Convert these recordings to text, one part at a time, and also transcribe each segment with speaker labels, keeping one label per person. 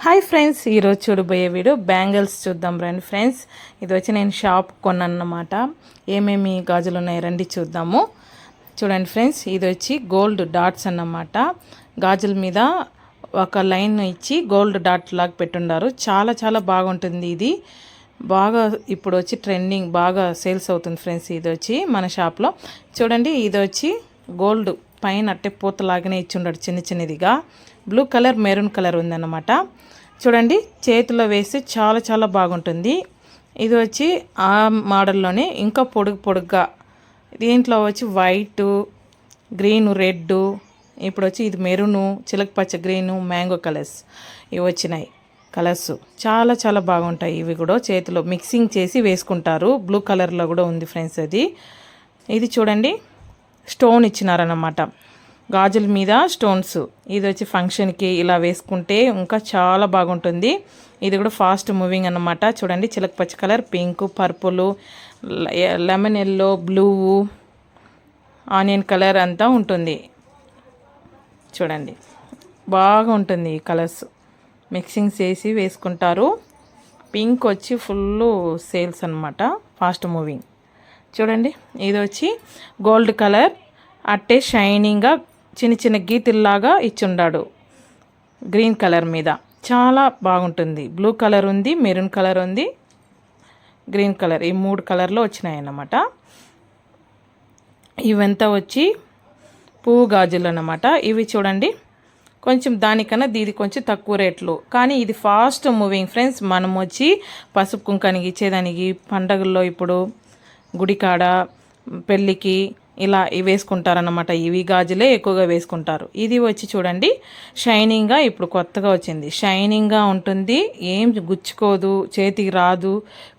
Speaker 1: Hi friends, ఈరోజు చూడబోయే video bangles చూద్దాం రండి ఫ్రెండ్స్. ఇది వచ్చి నేను షాప్ కొన్నానమాట. ఏమేమి గాజులు ఉన్నాయి రండి చూద్దాము. చూడండి ఫ్రెండ్స్, ఇది వచ్చి గోల్డ్ డాట్స్ అన్నమాట. గాజుల మీద ఒక లైన్ ఇచ్చి గోల్డ్ డాట్ లాగా పెట్టుండారు. చాలా చాలా బాగుంటుంది. ఇది బాగా ఇప్పుడు వచ్చి ట్రెండింగ్, బాగా సేల్స్ అవుతుంది ఫ్రెండ్స్. ఇది వచ్చి మన షాప్లో చూడండి. ఇది వచ్చి గోల్డ్ పైన అట్టే పూతలాగానే ఇచ్చిండాడు చిన్న చిన్నదిగా. బ్లూ కలర్, మెరూన్ కలర్ ఉందన్నమాట. చూడండి, చేతిలో వేసి చాలా చాలా బాగుంటుంది. ఇది వచ్చి ఆ మోడల్లోనే ఇంకా పొడుగ్గా దీంట్లో వచ్చి వైటు, గ్రీను, రెడ్, ఇప్పుడు వచ్చి ఇది మెరూను, చిలకపచ్చ, గ్రీను, మ్యాంగో కలర్స్ ఇవి వచ్చినాయి. కలర్స్ చాలా చాలా బాగుంటాయి. ఇవి కూడా చేతిలో మిక్సింగ్ చేసి వేసుకుంటారు. బ్లూ కలర్లో కూడా ఉంది ఫ్రెండ్స్. ఇది చూడండి, స్టోన్ ఇచ్చినారన్నమాట గాజుల మీద స్టోన్స్. ఇది వచ్చి ఫంక్షన్కి ఇలా వేసుకుంటే ఇంకా చాలా బాగుంటుంది. ఇది కూడా ఫాస్ట్ మూవింగ్ అన్నమాట. చూడండి, చిలకపచ్చ colour, pink, purple, lemon yellow, blue, onion colour అంతా ఉంటుంది. చూడండి, బాగా ఉంటుంది. ఈ కలర్స్ మిక్సింగ్ చేసి వేసుకుంటారు. పింక్ వచ్చి ఫుల్ సేల్స్ అన్నమాట, ఫాస్ట్ మూవింగ్. చూడండి, ఇది వచ్చి గోల్డ్ కలర్ అట్టే షైనింగ్గా చిన్న చిన్న గీతల్లాగా ఇచ్చుండాడు గ్రీన్ కలర్ మీద. చాలా బాగుంటుంది. బ్లూ కలర్ ఉంది, మెరూన్ కలర్ ఉంది, గ్రీన్ కలర్, ఈ 3 కలర్లో వచ్చినాయి అన్నమాట. ఇవంతా వచ్చి పువ్వు గాజులు అన్నమాట. ఇవి చూడండి, కొంచెం దానికన్నా దీది కొంచెం తక్కువ రేట్లు, కానీ ఇది ఫాస్ట్ మూవింగ్ ఫ్రెండ్స్. మనం వచ్చి పసుపు కుంకానికి ఇచ్చేదానికి, పండగల్లో ఇప్పుడు గుడికాడ, పెళ్ళికి ఇలా ఇవి వేసుకుంటారన్నమాట. ఇవి గాజులే ఎక్కువగా వేసుకుంటారు. ఇది వచ్చి చూడండి, షైనింగ్గా ఇప్పుడు కొత్తగా వచ్చింది. షైనింగ్గా ఉంటుంది, ఏం గుచ్చుకోదు, చేతికి రాదు,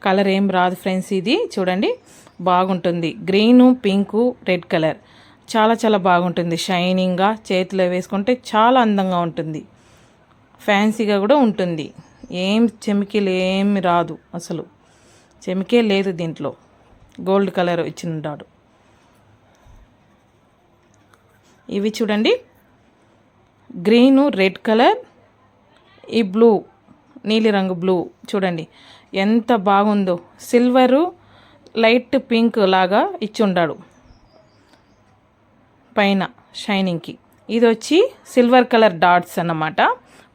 Speaker 1: కలర్ ఏం రాదు ఫ్రెండ్స్. ఇది చూడండి, బాగుంటుంది. గ్రీను, పింకు, రెడ్ కలర్ చాలా చాలా బాగుంటుంది. షైనింగ్గా చేతిలో వేసుకుంటే చాలా అందంగా ఉంటుంది. ఫ్యాన్సీగా కూడా ఉంటుంది. ఏం చెమికీలు ఏమి రాదు, అసలు చెమికే లేదు దీంట్లో. గోల్డ్ కలర్ ఇచ్చినాడు. ఇవి చూడండి, గ్రీను, రెడ్ కలర్, ఈ బ్లూ, నీలిరంగు బ్లూ చూడండి ఎంత బాగుందో. సిల్వరు, లైట్ పింక్ లాగా ఇచ్చుండాడు పైన షైనింగ్కి. ఇది వచ్చి సిల్వర్ కలర్ డాట్స్ అన్నమాట.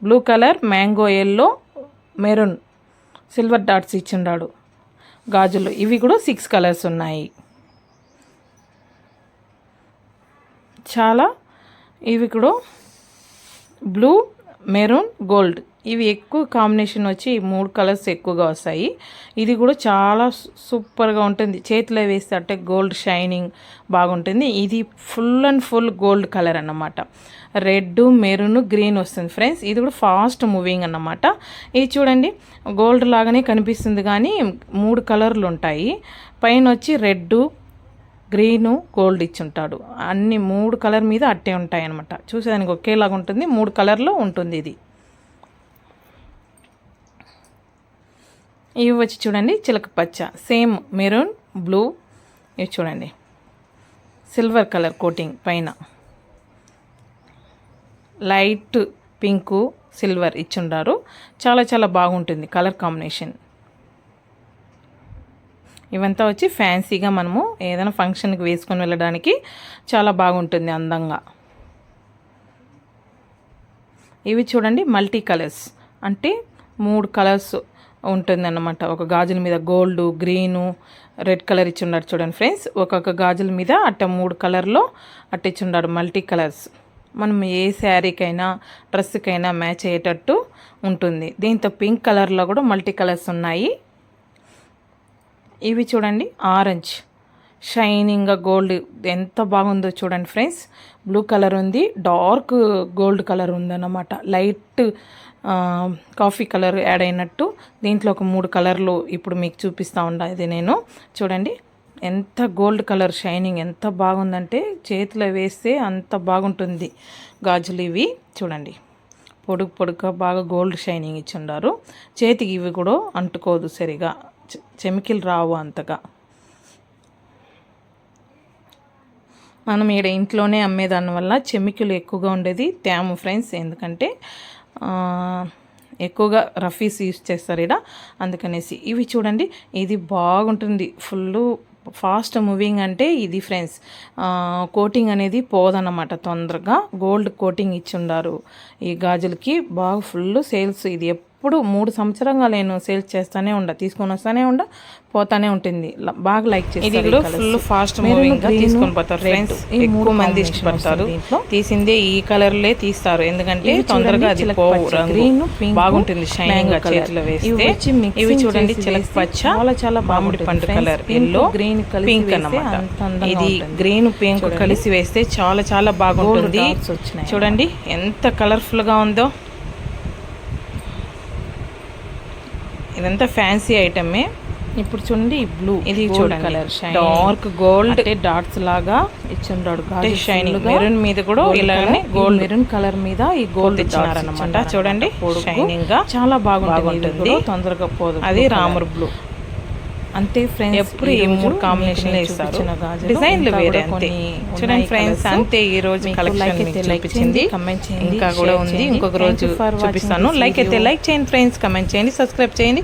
Speaker 1: Blue colour, mango yellow, maroon, silver dots ఇచ్చుండాడు గాజులు. ఇవి కూడా 6 కలర్స్ ఉన్నాయి. చాలా ఇవి కూడా బ్లూ, మెరూన్, గోల్డ్, ఇవి ఎక్కువ కాంబినేషన్ వచ్చి 3 కలర్స్ ఎక్కువగా వస్తాయి. ఇది కూడా చాలా సూపర్గా ఉంటుంది. చేతిలో వేస్తే అంటే గోల్డ్ షైనింగ్ బాగుంటుంది. ఇది full and full gold colour అన్నమాట. రెడ్, మెరూన్, గ్రీన్ వస్తుంది ఫ్రెండ్స్. ఇది కూడా ఫాస్ట్ మూవింగ్ అన్నమాట. ఇది చూడండి, గోల్డ్ లాగానే కనిపిస్తుంది కానీ 3 కలర్లు ఉంటాయి. పైన వచ్చి రెడ్, గ్రీను, గోల్డ్ ఇచ్చుంటాడు. అన్ని 3 కలర్ మీద అట్టే ఉంటాయి అన్నమాట. చూసేదానికి ఒకేలాగా ఉంటుంది, 3 కలర్లో ఉంటుంది. ఇది ఇవి వచ్చి చూడండి, చిలక పచ్చ, సేమ్ మెరూన్, బ్లూ. ఇవి చూడండి, సిల్వర్ కలర్ కోటింగ్ పైన, లైట్ పింకు, సిల్వర్ ఇచ్చుండారు. చాలా చాలా బాగుంటుంది కలర్ కాంబినేషన్. ఇవంతా వచ్చి ఫ్యాన్సీగా మనము ఏదైనా ఫంక్షన్కి వేసుకొని వెళ్ళడానికి చాలా బాగుంటుంది, అందంగా. ఇవి చూడండి, మల్టీ కలర్స్ అంటే 3 కలర్స్ ఉంటుంది అన్నమాట. ఒక గాజుల మీద గోల్డ్, గ్రీను, రెడ్ కలర్ ఇచ్చుండారు చూడండి ఫ్రెండ్స్. ఒక్కొక్క గాజుల మీద అట్ట 3 కలర్లో అట్ట ఇచ్చుండారు, మల్టీ కలర్స్. మనం ఏ శారీకైనా డ్రెస్కైనా మ్యాచ్ అయ్యేటట్టు ఉంటుంది. దీంతో పింక్ కలర్లో కూడా మల్టీ కలర్స్ ఉన్నాయి. ఇవి చూడండి, ఆరెంజ్, షైనింగ్గా గోల్డ్ ఎంత బాగుందో చూడండి ఫ్రెండ్స్. బ్లూ కలర్ ఉంది, డార్క్ గోల్డ్ కలర్ ఉందన్నమాట. లైట్ కాఫీ కలర్ యాడ్ అయినట్టు దీంట్లో ఒక 3 కలర్లు ఇప్పుడు మీకు చూపిస్తూ ఉండేది నేను. చూడండి ఎంత గోల్డ్ కలర్ షైనింగ్ ఎంత బాగుందంటే చేతిలో వేస్తే అంత బాగుంటుంది గాజులు. ఇవి చూడండి, పొడుగ్గా బాగా గోల్డ్ షైనింగ్ ఇచ్చిండారు. చేతికి ఇవి కూడా అంటుకోదు సరిగా, చెమికలు రావు అంతగా. మనం ఇక్కడ ఇంట్లోనే అమ్మేదాని వల్ల చెమికలు ఎక్కువగా ఉండేది తేము ఫ్రెండ్స్. ఎందుకంటే ఎక్కువగా రఫీస్ యూస్ చేస్తారు ఇక్కడ, అందుకనేసి. ఇవి చూడండి, ఇది బాగుంటుంది, ఫుల్ ఫాస్ట్ మూవింగ్ అంటే ఇది ఫ్రెండ్స్. కోటింగ్ అనేది పోదన్నమాట తొందరగా. గోల్డ్ కోటింగ్ ఇచ్చి ఉండారు ఈ గాజులకి. బాగా ఫుల్ సేల్స్. ఇది ఎప్పుడు 3 సంవత్సరంగా నేను సేల్స్ చేస్తానే ఉండ, తీసుకొని వస్తానే ఉండ, పోతానే ఉంటుంది. బాగా లైక్ చేస్తారు. ఇది కూడా ఫుల్ ఫాస్ట్ మూవింగ్ గా తీసుకొని పోతారు ఫ్రెండ్స్. ఎక్కువ మంది ఇష్టపడతారు. తీసిందే ఈ కలర్లే తీస్తారు, ఎందుకంటే తొందరగా అది పోవు. గ్రీన్ బాగుంటుంది షైనింగ్ గా చేతిలో వేస్తే. ఇవి చూడండి, చిలక పచ్చ, చాలా మామిడి పండు కలర్, ఎల్లో, గ్రీన్, పింక్ అన్నమాట. ఇది గ్రీన్ పింక్ కలిసి వేస్తే చాలా బాగుంటుంది. చూడండి ఎంత కలర్ఫుల్ గా ఉందో. ఇదంతా ఫ్యాన్సీ ఐటమే. ఇప్పుడు చూడండి ఈ బ్లూ, ఇది చూడండి కలర్ డార్క్ గోల్డ్ అంటే డాట్స్ లాగా ఇచ్చిండాడు. షైనింగ్ మెరూన్ మీద కూడా ఇలానే గోల్డ్ మెరూన్ కలర్ మీద ఈ గోల్డ్ ఇచ్చినారన్నమాట. చూడండి షైనింగ్ గా చాలా బాగుంటుంది, తొందరగా పోదు. అది రామర్ బ్లూ. అంతే ఫ్రెండ్స్, ఎప్పుడు ఈ 3 కాంబినేషన్ ఇస్తారు. డిజైన్లు వేరే అంతే. చూడండి ఫ్రెండ్స్, అంతే ఈ రోజు కలెక్షన్ చూపించింది. ఇంకా కూడా ఉంది, ఇంకొక రోజు చూపిస్తాను. లైక్ అయితే లైక్ చేయండి ఫ్రెండ్స్, కమెంట్ చేయండి, సబ్స్క్రైబ్ చేయండి.